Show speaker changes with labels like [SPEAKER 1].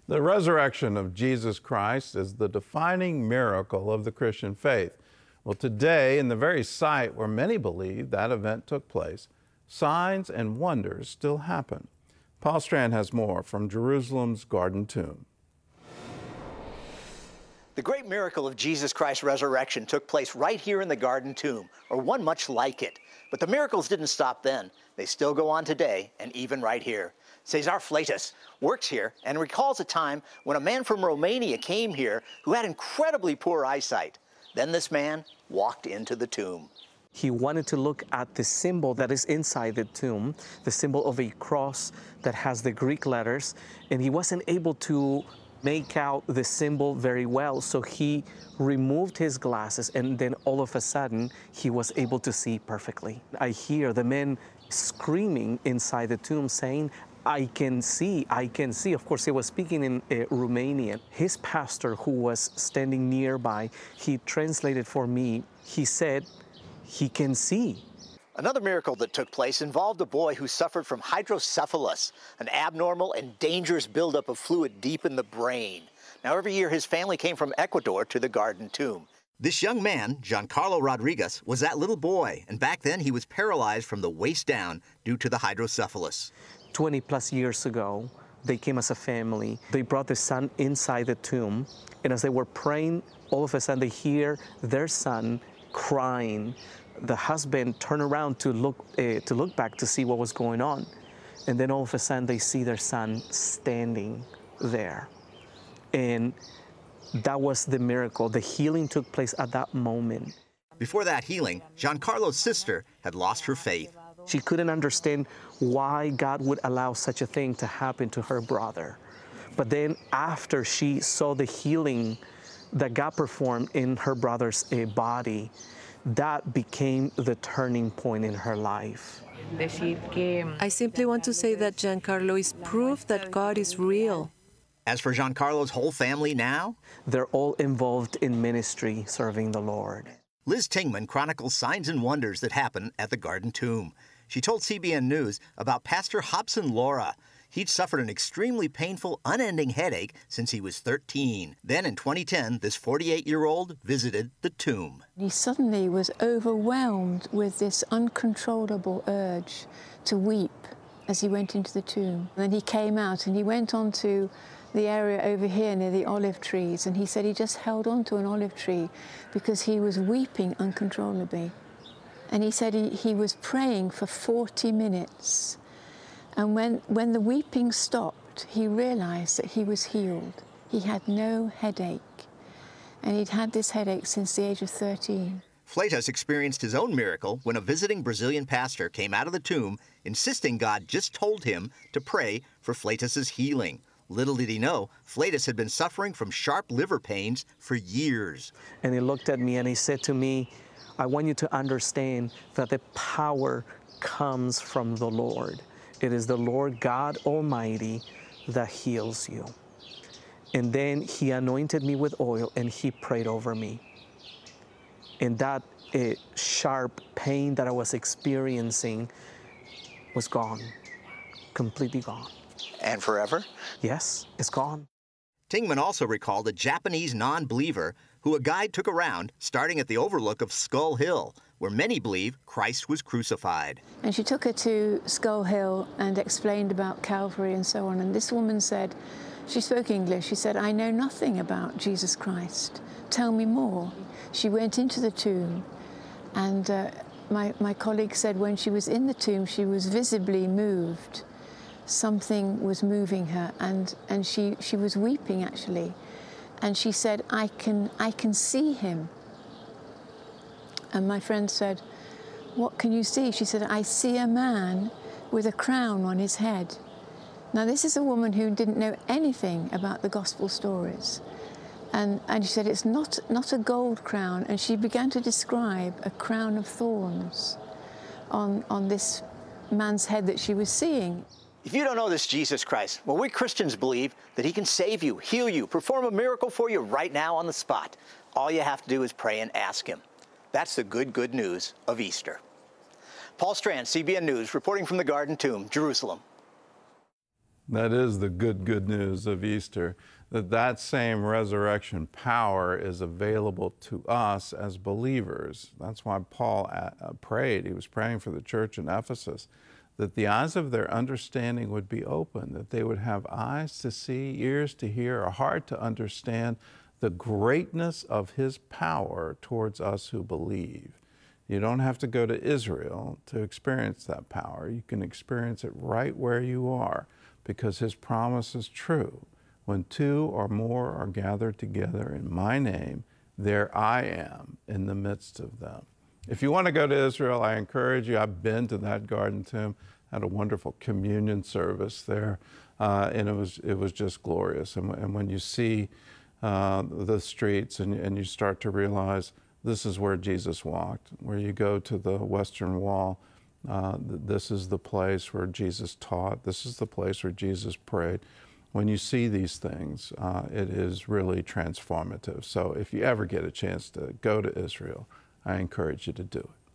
[SPEAKER 1] The resurrection of Jesus Christ is the defining miracle of the Christian faith. Well, today, in the very site where many believe that event took place, signs and wonders still happen. Paul Strand has more from Jerusalem's Garden Tomb.
[SPEAKER 2] The great miracle of Jesus Christ's resurrection took place right here in the Garden Tomb, or one much like it. But the miracles didn't stop then. They still go on today, and even right here. Cesar Fleitas works here and recalls a time when a man from Romania came here who had incredibly poor eyesight. Then this man walked into the tomb.
[SPEAKER 3] He wanted to look at the symbol that is inside the tomb, the symbol of a cross that has the Greek letters, and he wasn't able to make out the symbol very well, so he removed his glasses, and then all of a sudden he was able to see perfectly. I hear the men screaming inside the tomb saying, I can see, I can see. Of course, he was speaking in Romanian. His pastor, who was standing nearby, he translated for me. He said, he can see.
[SPEAKER 2] Another miracle that took place involved a boy who suffered from hydrocephalus, an abnormal and dangerous buildup of fluid deep in the brain. Now, every year his family came from Ecuador to the Garden Tomb.
[SPEAKER 4] This young man, Giancarlo Rodriguez, was that little boy, and back then he was paralyzed from the waist down due to the hydrocephalus.
[SPEAKER 3] 20+ years ago, they came as a family. They brought the son inside the tomb, and as they were praying, all of a sudden they hear their son crying. The husband turned around to look back to see what was going on, and then all of a sudden they see their son standing there. And that was the miracle. The healing took place at that moment.
[SPEAKER 4] Before that healing, Giancarlo's sister had lost her faith.
[SPEAKER 3] She couldn't understand why God would allow such a thing to happen to her brother. But then after she saw the healing that God performed in her brother's body, that became the turning point in her life.
[SPEAKER 5] I simply want to say that Giancarlo is proof that God is real.
[SPEAKER 4] As for Giancarlo's whole family now,
[SPEAKER 3] they're all involved in ministry, serving the Lord.
[SPEAKER 4] Liz Tingman chronicles signs and wonders that happen at the Garden Tomb. She told CBN News about Pastor Hobson Laura. He'd suffered an extremely painful, unending headache since he was 13. Then in 2010, this 48-year-old visited the tomb.
[SPEAKER 6] He suddenly was overwhelmed with this uncontrollable urge to weep as he went into the tomb. And then he came out and he went on to the area over here near the olive trees, and he said he just held on to an olive tree because he was weeping uncontrollably. And he said he was praying for 40 minutes. And when the weeping stopped, he realized that he was healed. He had no headache. And he'd had this headache since the age of 13.
[SPEAKER 4] Fleitas experienced his own miracle when a visiting Brazilian pastor came out of the tomb, insisting God just told him to pray for Fleitas' healing. Little did he know, Fleitas had been suffering from sharp liver pains for years.
[SPEAKER 3] And he looked at me and he said to me, I want you to understand that the power comes from the Lord. It is the Lord God Almighty that heals you. And then he anointed me with oil and he prayed over me. And that sharp pain that I was experiencing was gone, completely gone.
[SPEAKER 2] And forever?
[SPEAKER 3] Yes, it's gone.
[SPEAKER 4] Tingman also recalled a Japanese non-believer who a guide took around, starting at the overlook of Skull Hill, where many believe Christ was crucified.
[SPEAKER 6] And she took her to Skull Hill and explained about Calvary and so on. And this woman said, she spoke English, she said, I know nothing about Jesus Christ. Tell me more. She went into the tomb, and my colleague said when she was in the tomb, she was visibly moved. Something was moving her, and she was weeping, actually. And she said, I can see him. And my friend said, what can you see? She said, I see a man with a crown on his head. Now, this is a woman who didn't know anything about the gospel stories. And she said, it's not a gold crown. And she began to describe a crown of thorns on this man's head that she was seeing.
[SPEAKER 2] If you don't know this Jesus Christ, well, we Christians believe that he can save you, heal you, perform a miracle for you right now on the spot. All you have to do is pray and ask him. That's the good news of Easter. Paul Strand, CBN News, reporting from the Garden Tomb, Jerusalem.
[SPEAKER 1] That is the good news of Easter, that same resurrection power is available to us as believers. That's why Paul prayed. He was praying for the church in Ephesus, that the eyes of their understanding would be open, that they would have eyes to see, ears to hear, a heart to understand the greatness of His power towards us who believe. You don't have to go to Israel to experience that power. You can experience it right where you are, because His promise is true. When two or more are gathered together in my name, there I am in the midst of them. If you want to go to Israel, I encourage you. I've been to that garden tomb, had a wonderful communion service there, and it was just glorious. And when you see the streets and you start to realize this is where Jesus walked, where you go to the Western Wall, this is the place where Jesus taught, this is the place where Jesus prayed. When you see these things, it is really transformative. So if you ever get a chance to go to Israel, I encourage you to do it.